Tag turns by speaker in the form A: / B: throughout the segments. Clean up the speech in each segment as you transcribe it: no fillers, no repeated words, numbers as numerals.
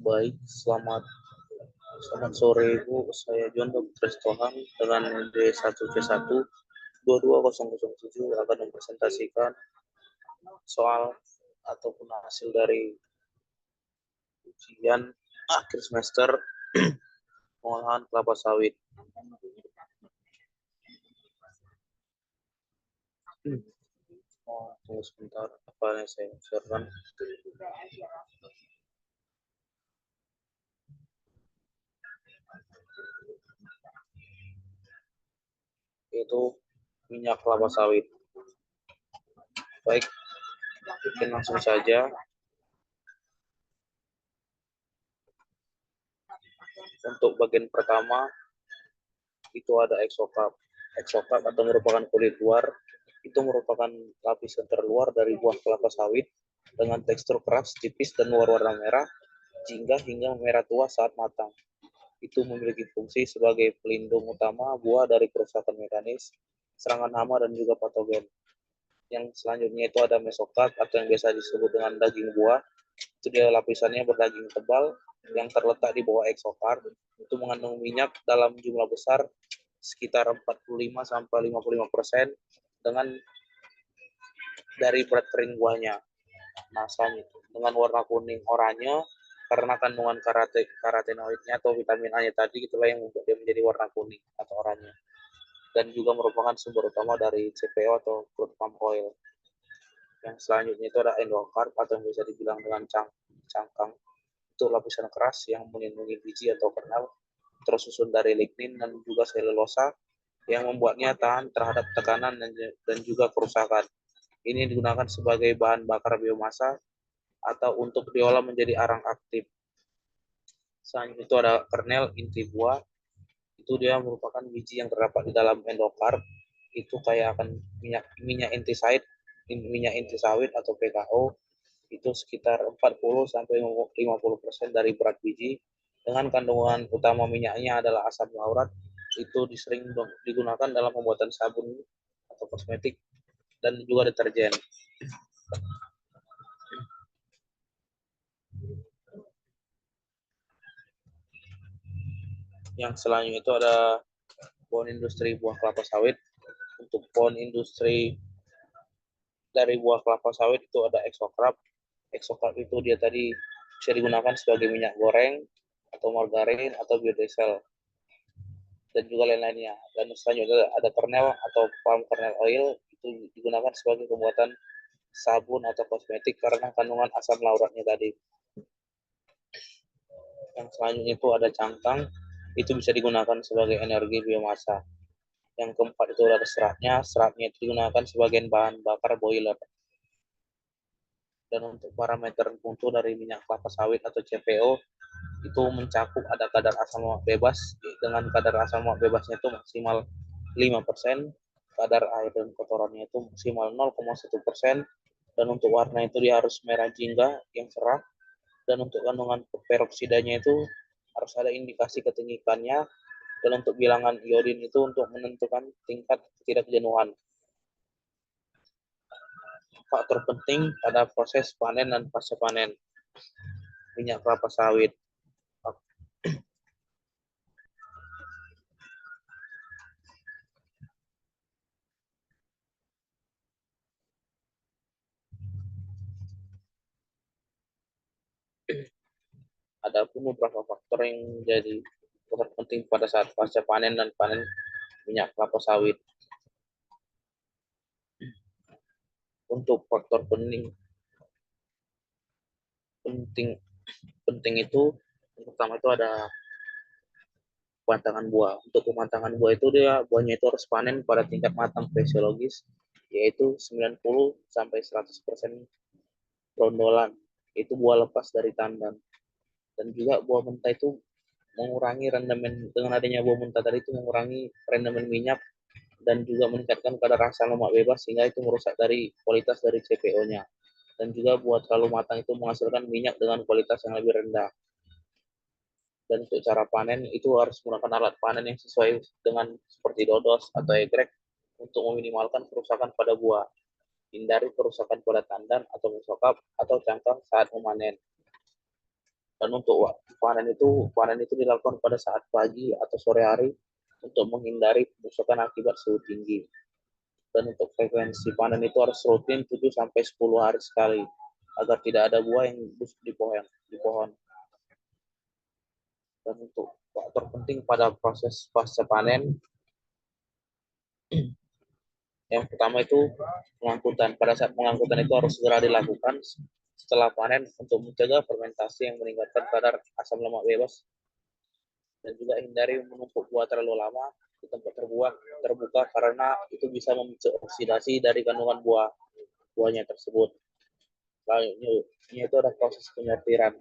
A: Baik, selamat sore Ibu. Saya John Dr. Stoham dengan D1C1 22007 akan mempresentasikan soal ataupun hasil dari ujian akhir semester pengolahan kelapa sawit. Tunggu sebentar, apa yang saya share-kan? Itu minyak kelapa sawit. Baik, bikin langsung saja. Untuk bagian pertama itu ada exocap. Exocap atau merupakan kulit luar, itu merupakan lapisan terluar dari buah kelapa sawit dengan tekstur keras, tipis, dan berwarna merah hingga merah tua saat matang. Itu memiliki fungsi sebagai pelindung utama buah dari kerusakan mekanis, serangan hama, dan juga patogen. Yang selanjutnya itu ada mesokarp atau yang biasa disebut dengan daging buah. Itu dia lapisannya berdaging tebal yang terletak di bawah exokarp. Itu mengandung minyak dalam jumlah besar sekitar 45-55% dengan dari berat kering buahnya. Nah, selanjutnya dengan warna kuning oranye karena kandungan karotenoidnya atau vitamin A-nya tadi, itulah yang membuat dia menjadi warna kuning atau oranye. Dan juga merupakan sumber utama dari CPO atau crude palm oil. Yang selanjutnya itu ada endokarp atau yang bisa dibilang dengan cangkang. Itu lapisan keras yang melindungi biji atau kernel, tersusun dari lignin dan juga selulosa yang membuatnya tahan terhadap tekanan dan juga kerusakan. Ini digunakan sebagai bahan bakar biomasa atau untuk diolah menjadi arang aktif. Selanjutnya itu ada kernel inti buah. Itu dia merupakan biji yang terdapat di dalam endokarp. Itu kayak akan minyak inti sawit atau PKO. Itu sekitar 40-50% dari berat biji. Dengan kandungan utama minyaknya adalah asam laurat. Itu sering digunakan dalam pembuatan sabun atau kosmetik dan juga deterjen. Yang selanjutnya itu ada pohon industri buah kelapa sawit. Untuk pohon industri dari buah kelapa sawit itu ada exocrap. Exocrap itu dia tadi bisa digunakan sebagai minyak goreng atau margarin atau biodiesel dan juga lain-lainnya. Dan selanjutnya ada kernel atau palm kernel oil, itu digunakan sebagai pembuatan sabun atau kosmetik karena kandungan asam lauratnya tadi. Yang selanjutnya itu ada cangkang, itu bisa digunakan sebagai energi biomasa. Yang keempat itu ada seratnya itu digunakan sebagai bahan bakar boiler. Dan untuk parameter mutu dari minyak kelapa sawit atau CPO, itu mencakup ada kadar asam lemak bebas, dengan kadar asam lemak bebasnya itu maksimal 5%, kadar air dan kotorannya itu maksimal 0,1%, dan untuk warna itu dia harus merah jingga yang cerah, dan untuk kandungan peroksidanya itu harus ada indikasi ketinggiannya, dan untuk bilangan iodin itu untuk menentukan tingkat ketidakjenuhan. Faktor penting pada proses panen dan pasca panen minyak kelapa sawit. Ada pun beberapa faktor yang menjadi faktor penting pada saat pasca panen dan panen minyak kelapa sawit. Untuk faktor penting itu yang pertama itu ada pematangan buah. Untuk pematangan buah itu buahnya itu harus panen pada tingkat matang fisiologis yaitu 90-100% rondolan. Itu buah lepas dari tandan. Dan juga buah mentah itu mengurangi rendemen, dengan adanya buah mentah tadi itu mengurangi rendemen minyak dan juga meningkatkan kadar asam lemak bebas sehingga itu merusak dari kualitas dari CPO-nya. Dan juga buah terlalu matang itu menghasilkan minyak dengan kualitas yang lebih rendah. Dan untuk cara panen itu harus menggunakan alat panen yang sesuai dengan seperti dodos atau egrek untuk meminimalkan kerusakan pada buah. hindari kerusakan pada tandan atau mesokap atau cangkang saat memanen. Dan untuk waktu panen itu dilakukan pada saat pagi atau sore hari untuk menghindari kerusakan akibat suhu tinggi. Dan untuk frekuensi panen itu harus rutin 7 sampai 10 hari sekali agar tidak ada buah yang busuk di pohon. Dan untuk faktor penting pada proses pasca panen, yang pertama itu pengangkutan. Pada saat pengangkutan itu harus segera dilakukan setelah panen untuk mencegah fermentasi yang meningkatkan kadar asam lemak bebas, dan juga hindari menumpuk buah terlalu lama di tempat terbuka karena itu bisa memicu oksidasi dari kandungan buahnya tersebut. Selanjutnya itu ada proses penyortiran.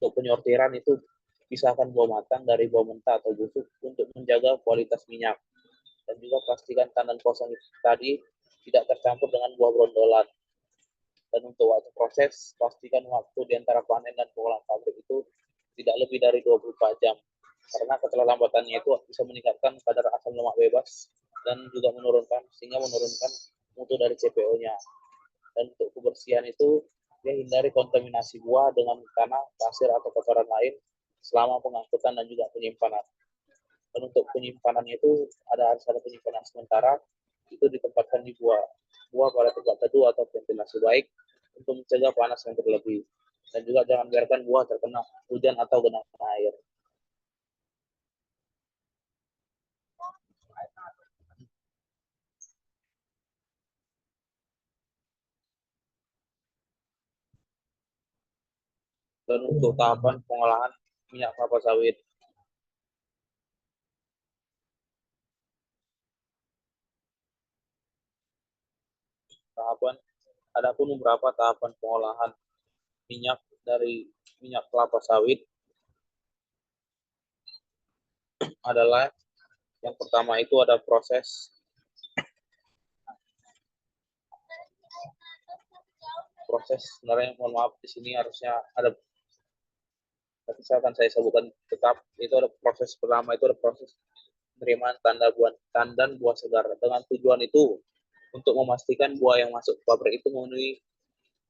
A: Untuk penyortiran itu pisahkan buah matang dari buah mentah atau busuk untuk menjaga kualitas minyak, dan juga pastikan tandan kosong tadi tidak tercampur dengan buah brondolan. Dan untuk waktu proses, pastikan waktu di antara panen dan pengolahan pabrik itu tidak lebih dari 24 jam. Karena keterlambatannya itu bisa meningkatkan kadar asam lemak bebas dan juga menurunkan mutu dari CPO-nya. Dan untuk kebersihan itu, ya hindari kontaminasi buah dengan tanah, pasir, atau kotoran lain selama pengangkutan dan juga penyimpanan. Dan untuk penyimpanannya itu harus ada penyimpanan sementara, itu ditempatkan di buah pada tempat teduh atau ventilasi baik untuk mencegah panas yang berlebih. Dan juga jangan biarkan buah terkena hujan atau genangan air. Dan untuk tahapan pengolahan minyak kelapa sawit, tahapan adapun beberapa tahapan pengolahan minyak dari minyak kelapa sawit adalah yang pertama itu ada proses sebenarnya, mohon maaf di sini harusnya ada, tapi saya sebutkan tetap. Itu ada proses pertama, itu ada proses penerimaan tandan buah segar, dengan tujuan itu untuk memastikan buah yang masuk ke pabrik itu memenuhi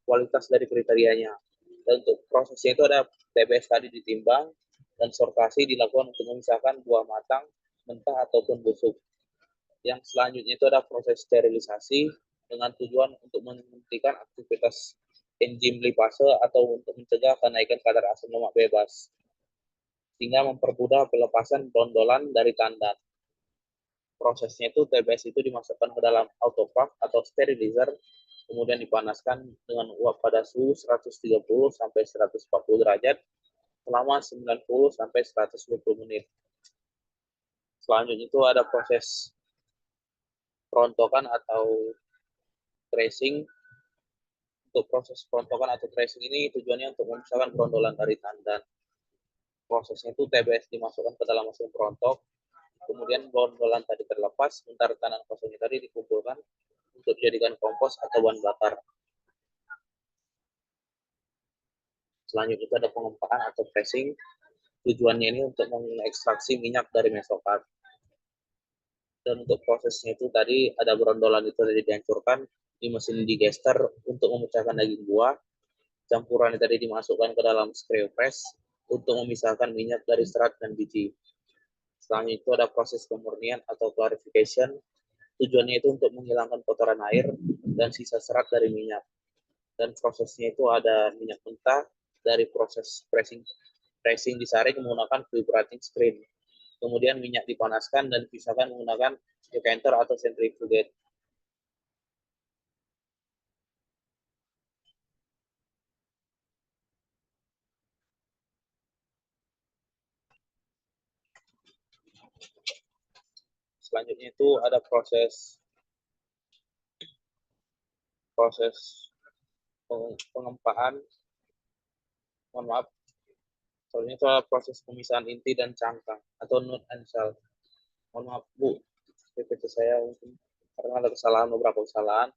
A: kualitas dari kriterianya. Dan untuk prosesnya itu ada TBS tadi ditimbang, dan sortasi dilakukan untuk memisahkan buah matang, mentah, ataupun busuk. Yang selanjutnya itu ada proses sterilisasi dengan tujuan untuk menghentikan aktivitas enzim lipase atau untuk mencegah kenaikan kadar asam lemak bebas, sehingga mempermudah pelepasan brondolan dari tandan. Prosesnya itu TBS itu dimasukkan ke dalam autoclave atau sterilizer, kemudian dipanaskan dengan uap pada suhu 130 sampai 140 derajat selama 90 sampai 120 menit. Selanjutnya itu ada proses perontokan atau tracing. Untuk proses perontokan atau tracing ini tujuannya untuk memisahkan brondolan dari tandan. Prosesnya itu TBS dimasukkan ke dalam mesin perontok, kemudian brondolan tadi terlepas, sementara tandan kosongnya tadi dikumpulkan untuk dijadikan kompos atau bahan bakar. Selanjutnya itu ada pengempaan atau pressing. Tujuannya ini untuk mengekstraksi minyak dari mesokarp. Dan untuk prosesnya itu tadi ada brondolan itu tadi dihancurkan di mesin digester untuk memecahkan daging buah. Campuran tadi dimasukkan ke dalam screw press untuk memisahkan minyak dari serat dan biji. Selanjutnya itu ada proses pemurnian atau clarification. Tujuannya itu untuk menghilangkan kotoran air dan sisa serat dari minyak. Dan prosesnya itu ada minyak mentah dari proses pressing disaring menggunakan vibrating screen. Kemudian minyak dipanaskan dan dipisahkan menggunakan decanter atau centrifugate. Selanjutnya itu ada proses pengempaan. Mohon maaf, soalnya itu ada proses pemisahan inti dan cangkang atau nut and shell. Mohon maaf Bu, PPT saya mungkin karena ada beberapa kesalahan.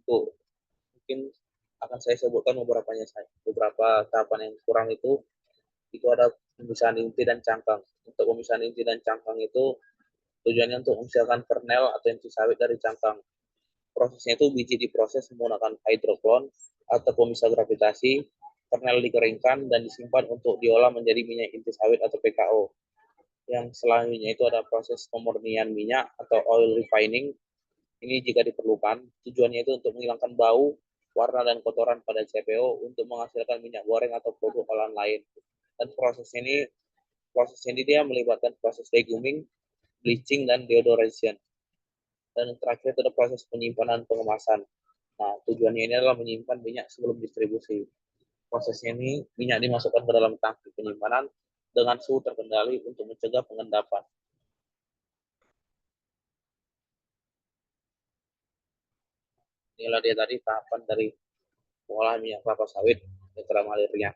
A: Untuk mungkin akan saya sebutkan beberapa tahapan yang kurang. Itu ada pemisahan inti dan cangkang. Untuk pemisahan inti dan cangkang itu tujuannya untuk memisahkan kernel atau inti sawit dari cangkang. Prosesnya itu biji diproses menggunakan hidroklon atau pemisah gravitasi, kernel dikeringkan dan disimpan untuk diolah menjadi minyak inti sawit atau PKO. Yang selanjutnya itu ada proses pemurnian minyak atau oil refining. Ini jika diperlukan, tujuannya itu untuk menghilangkan bau, warna, dan kotoran pada CPO untuk menghasilkan minyak goreng atau produk olahan lain. Dan proses ini dia melibatkan proses deguming, bleaching, dan deodorization. Dan terakhir itu ada proses penyimpanan pengemasan. Nah, tujuannya ini adalah menyimpan minyak sebelum distribusi. Prosesnya ini minyak dimasukkan ke dalam tangki penyimpanan dengan suhu terkendali untuk mencegah pengendapan. Inilah dia tadi tahapan dari pengolahan minyak kelapa sawit setelah mengalirnya.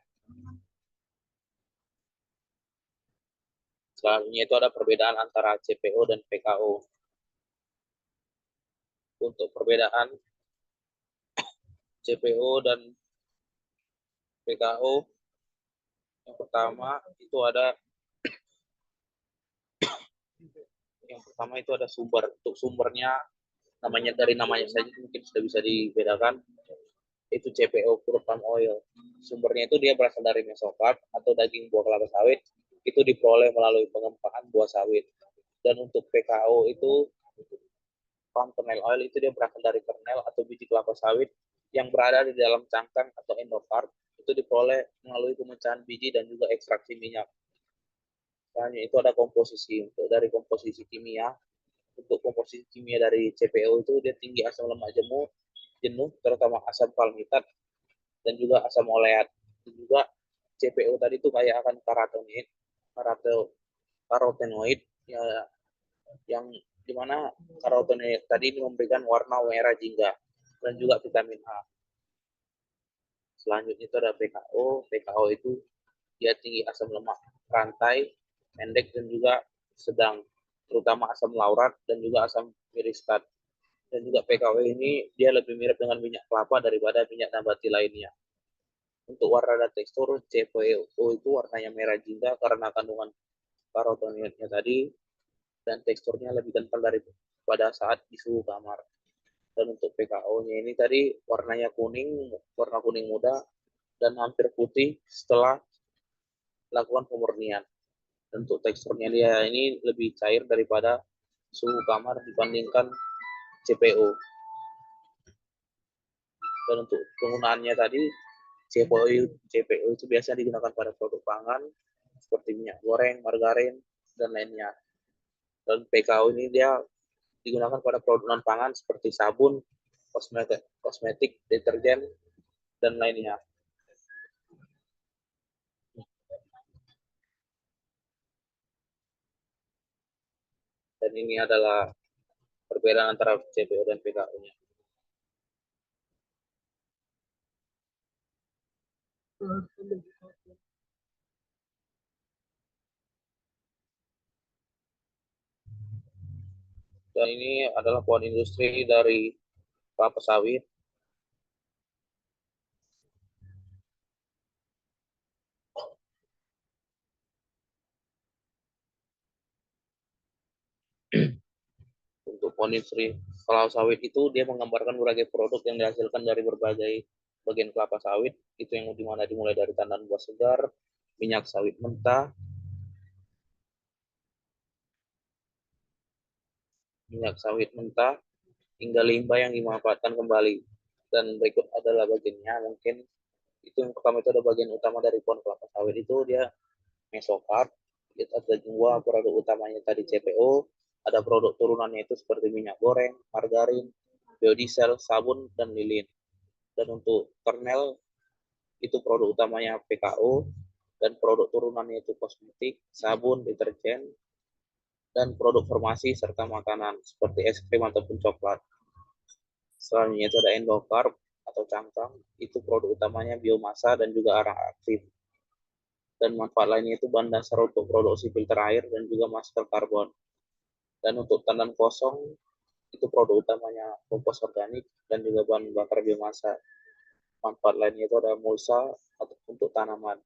A: Selanjutnya itu ada perbedaan antara CPO dan PKO. Untuk perbedaan CPO dan PKO, yang pertama itu ada sumber. Untuk sumbernya, dari namanya saja mungkin sudah bisa dibedakan. Itu CPO, crude palm oil. Sumbernya itu dia berasal dari mesokarp atau daging buah kelapa sawit. Itu diperoleh melalui pengempakan buah sawit. Dan untuk PKO itu palm kernel oil, itu dia berasal dari kernel atau biji kelapa sawit yang berada di dalam cangkang atau endokarp. Itu diperoleh melalui pemecahan biji dan juga ekstraksi minyak. Selanjutnya itu ada komposisi. Untuk dari komposisi kimia, untuk komposisi kimia dari CPO itu dia tinggi asam lemak jenuh, terutama asam palmitat dan juga asam oleat. Dan juga CPO tadi itu kaya akan karotenoid ya, yang dimana karotenoid tadi ini memberikan warna merah jingga dan juga vitamin A. Selanjutnya itu ada PKO. PKO itu dia tinggi asam lemak rantai, pendek dan juga sedang, terutama asam laurat dan juga asam miristat. Dan juga PKW ini dia lebih mirip dengan minyak kelapa daripada minyak nabati lainnya. Untuk warna dan tekstur, CPO itu warnanya merah jingga karena kandungan karotenoidnya tadi, dan teksturnya lebih kental pada saat di suhu kamar. Dan untuk PKO-nya ini tadi warnanya warna kuning muda, dan hampir putih setelah lakukan pemurnian. Untuk teksturnya dia ini lebih cair daripada suhu kamar dibandingkan CPO. Dan untuk penggunaannya tadi, CPO itu biasa digunakan pada produk pangan seperti minyak goreng, margarin, dan lainnya. Dan PKO ini dia digunakan pada produk non pangan seperti sabun, kosmetik, deterjen, dan lainnya. Dan ini adalah perbedaan antara CPO dan PKO-nya. Dan ini adalah pohon industri dari kelapa sawit. Untuk pohon industri kelapa sawit itu dia menggambarkan berbagai produk yang dihasilkan dari berbagai bagian kelapa sawit. Itu yang dimulai dari tandan buah segar, minyak sawit mentah, hingga limbah yang dimanfaatkan kembali. Dan berikut adalah bagiannya. Mungkin itu yang pertama itu ada bagian utama dari pohon kelapa sawit itu dia mesokarp. Itu ada dua produk utamanya tadi CPO, ada produk turunannya itu seperti minyak goreng, margarin, biodiesel, sabun, dan lilin. Dan untuk kernel itu produk utamanya PKO, dan produk turunannya itu kosmetik, sabun, deterjen, dan produk farmasi serta makanan seperti es krim ataupun coklat. Selanjutnya itu ada endokarp atau cangkang, itu produk utamanya biomasa dan juga arang aktif. Dan manfaat lainnya itu bahan dasar untuk produksi filter air dan juga masker karbon. Dan untuk tandan kosong, itu produk utamanya kompos organik dan juga bahan bakar biomasa. Manfaat lainnya itu ada mulsa atau untuk tanaman.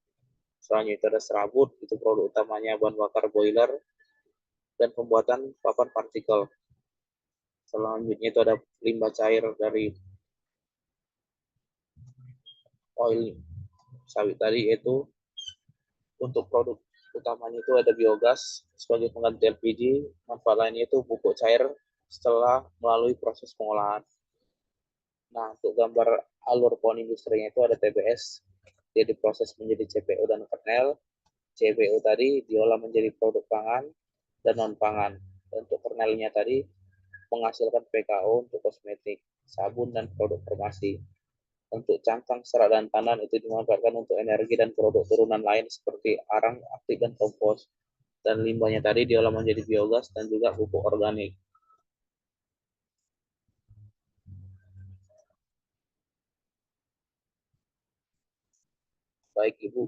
A: Selanjutnya itu ada serabut, itu produk utamanya bahan bakar boiler dan pembuatan papan partikel. Selanjutnya itu ada limbah cair dari oil sawit tadi, yaitu untuk produk utamanya itu ada biogas sebagai pengganti LPG. Manfaat lainnya itu pupuk cair setelah melalui proses pengolahan. Nah, untuk gambar alur pohon industrinya itu ada TBS, dia diproses menjadi CPO dan kernel. CPO tadi diolah menjadi produk pangan dan non pangan. Untuk kernelnya tadi menghasilkan PKO untuk kosmetik, sabun, dan produk farmasi. Untuk cangkang, serat, dan tandan itu dimanfaatkan untuk energi dan produk turunan lain seperti arang aktif dan kompos. Dan limbahnya tadi diolah menjadi biogas dan juga pupuk organik. Baik Ibu,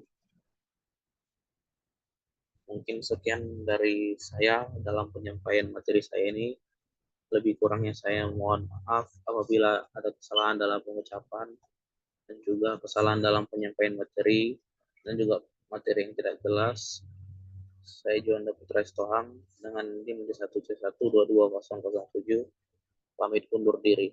A: mungkin sekian dari saya dalam penyampaian materi saya ini. Lebih kurangnya saya mohon maaf apabila ada kesalahan dalam pengucapan dan juga kesalahan dalam penyampaian materi dan juga materi yang tidak jelas. Saya Juanda Putra Istohang dengan NIM 1C1220007 pamit undur diri.